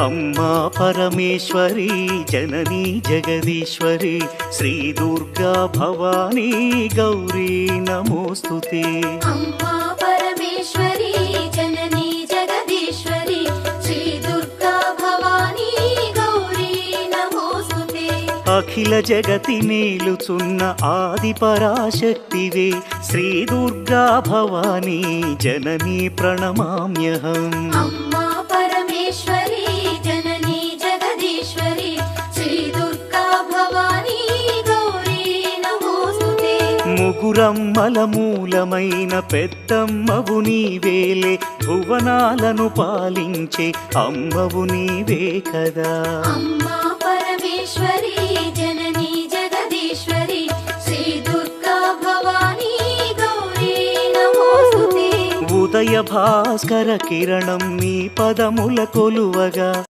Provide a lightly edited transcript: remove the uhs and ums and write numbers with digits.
अम्मा परमेश्वरी जननी जगदीश्वरी श्री दुर्गा भवानी गौरी नमोस्तुते। अम्मा परमेश्वरी जननी जगदीश्वरी श्री दुर्गा भवानी गौरी नमोस्तुते। अखिल जगति नेलुचुन्न आदि पराशक्तिवे श्री दुर्गा भवानी जननी प्रणमाम्यहम्। अम्मा परमेश्वरी जननी जगदीश्वरी श्री दुर्गा भवानी गौरी नमोस्तुते। ముగురమ్మల మూలమైన పెద్దమ్మవు నీవేలే భువనాలను పాలించే అమ్మవు నీవే కదా। अम्मा परमेश्वरी जननी जगदीश्वरी श्री दुर्गा भवानी गौरी नमोस्तुते। ఉదయ భాస్కర కిరణం నీ పదముల కొలువగా